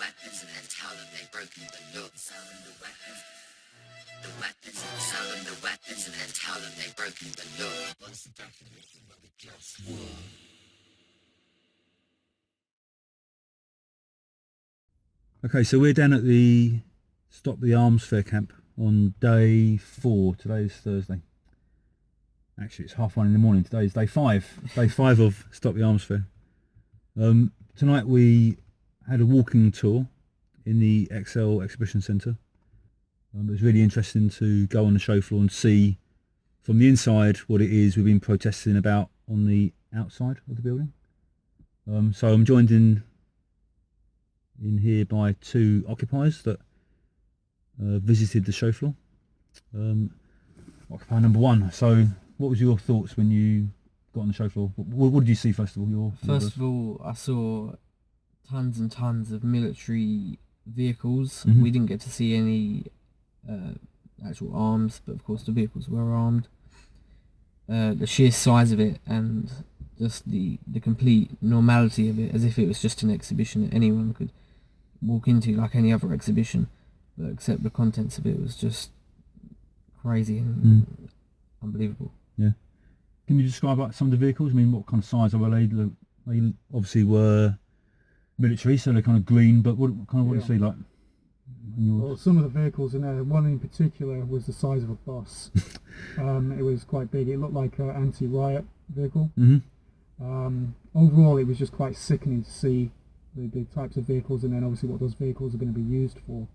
weapons and then tell them they've broken the law. Sell them the weapons. Sell them the weapons and then tell them they've broken the law. What's the definition of a just war? Okay, so we're down at the Stop the Arms Fair camp on day 4. Today is Thursday. Actually, it's 1:30 in the morning. Today is day 5. Day 5 of Stop the Arms Fair. Tonight we had a walking tour in the XL Exhibition Centre. It was really interesting to go on the show floor and see from the inside what it is we've been protesting about on the outside of the building. So I'm joined in here by 2 occupiers that visited the show floor. Occupier number 1. So what was your thoughts when you got on the show floor? What did you see first of all? First of all, I saw tons and tons of military vehicles. Mm-hmm. We didn't get to see any actual arms, but of course the vehicles were armed. The sheer size of it and just the complete normality of it, as if it was just an exhibition that anyone could walk into like any other exhibition, but except the contents of it was just crazy and unbelievable. Yeah. Can you describe like some of the vehicles? I mean, what kind of size were they? They obviously were military, so they're kind of green, but what do you see like? Well, some of the vehicles in there, one in particular was the size of a bus. It was quite big. It looked like an anti-riot vehicle. Mm-hmm. Overall, it was just quite sickening to see the types of vehicles and then obviously what those vehicles are going to be used for.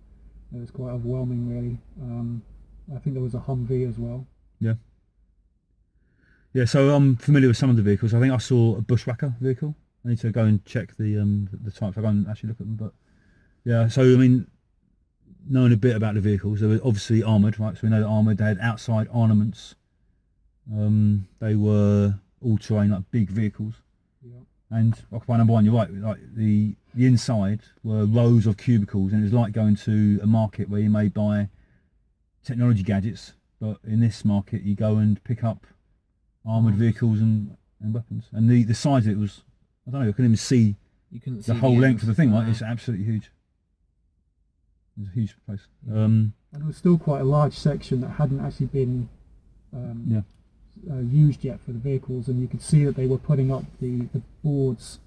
It was quite overwhelming, really. I think there was a Humvee as well. Yeah. Yeah, so I'm familiar with some of the vehicles. I think I saw a bushwhacker vehicle. I need to go and check the types. I'll go and actually look at them. But yeah, so I mean, knowing a bit about the vehicles, they were obviously armoured, right? So we know they're armoured. They had outside armaments. They were all-terrain, like big vehicles. Yeah. And Occupier number 1, you're right. Like the inside were rows of cubicles, and it was like going to a market where you may buy technology gadgets, but in this market you go and pick up armoured vehicles and weapons. And the size of it was, I don't know, I couldn't even see the whole length of the thing, right? It's absolutely huge. It's a huge place. And there was still quite a large section that hadn't actually been used yet for the vehicles, and you could see that they were putting up the boards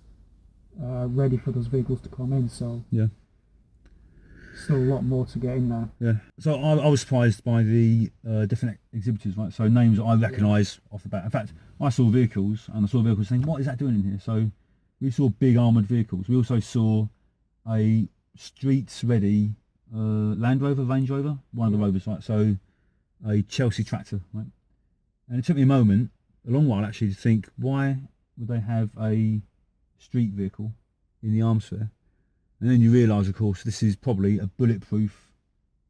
ready for those vehicles to come in, so yeah, still a lot more to get in there. Yeah, so I was surprised by the different exhibitors, right? So names that I recognise off the bat. In fact, I saw vehicles thinking, what is that doing in here? So we saw big armoured vehicles. We also saw a streets ready Land Rover, Range Rover, one of the Rovers, right? So a Chelsea tractor, right? And it took me a long while actually, to think, why would they have a street vehicle in the Arms Fair? And then you realise, of course, this is probably a bulletproof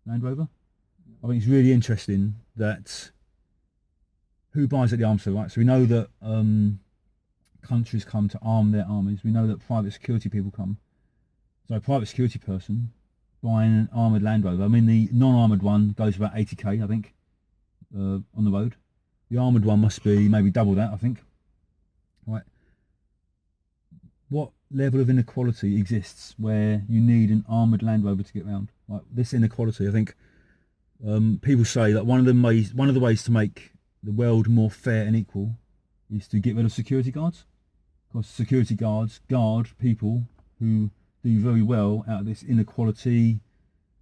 Land Rover. I think it's really interesting that who buys at the Arms Fair, right? So we know that countries come to arm their armies. We know that private security people come. So a private security person buying an armoured Land Rover, I mean the non-armoured one goes about 80k, I think, on the road. The armoured one must be maybe double that, I think. Right. What level of inequality exists where you need an armoured Land Rover to get around? Like this inequality, I think people say that one of the ways to make the world more fair and equal is to get rid of security guards, because security guards guard people who do very well out of this inequality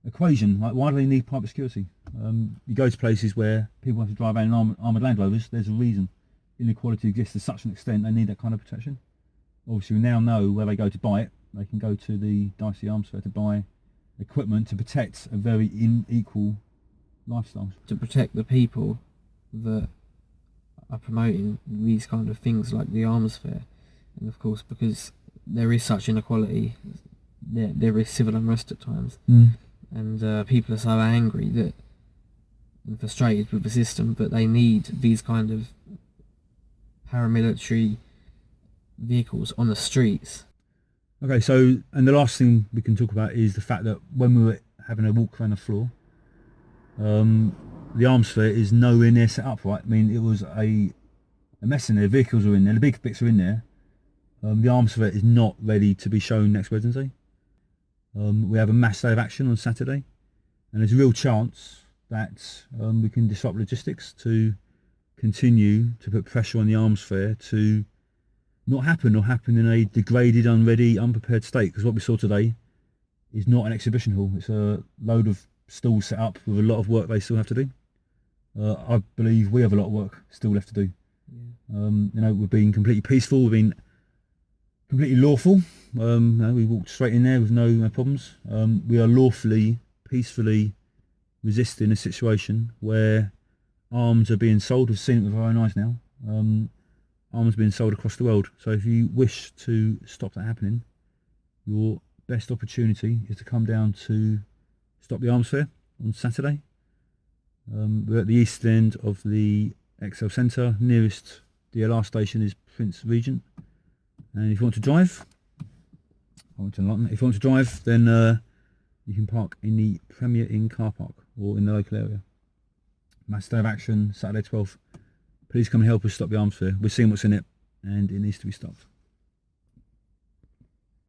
equation. Like, why do they need private security? You go to places where people have to drive around in armoured Land Rovers. There's a reason. Inequality exists to such an extent they need that kind of protection. Obviously we now know where they go to buy it. They can go to the DSEI Arms Fair to buy equipment to protect a very unequal lifestyle. To protect the people that are promoting these kind of things like the Arms Fair. And of course, because there is such inequality, there is civil unrest at times. And people are so angry that and frustrated with the system, but they need these kind of paramilitary vehicles on the streets. Okay, so, and the last thing we can talk about is the fact that when we were having a walk around the floor, the Arms Fair is nowhere near set up, right? I mean, it was a mess in there. Vehicles are in there, the big bits are in there. The Arms Fair is not ready to be shown next Wednesday. We have a mass day of action on Saturday, and there's a real chance that we can disrupt logistics to continue to put pressure on the arms fair to not happen, or happen in a degraded, unready, unprepared state. Because what we saw today is not an exhibition hall. It's a load of stalls set up with a lot of work they still have to do. I believe we have a lot of work still left to do. Yeah. We've been completely peaceful. We've been completely lawful. We walked straight in there with no problems. We are lawfully, peacefully resisting a situation where arms are being sold. We've seen it with our own eyes now. Arms being sold across the world. So if you wish to stop that happening, your best opportunity is to come down to Stop the Arms Fair on Saturday. We're at the east end of the XL Centre. Nearest DLR station is Prince Regent. And if you want to drive, then you can park in the Premier Inn car park or in the local area. Mass day of action, Saturday 12th. Please come and help us stop the arms fair. We're seeing what's in it, and it needs to be stopped.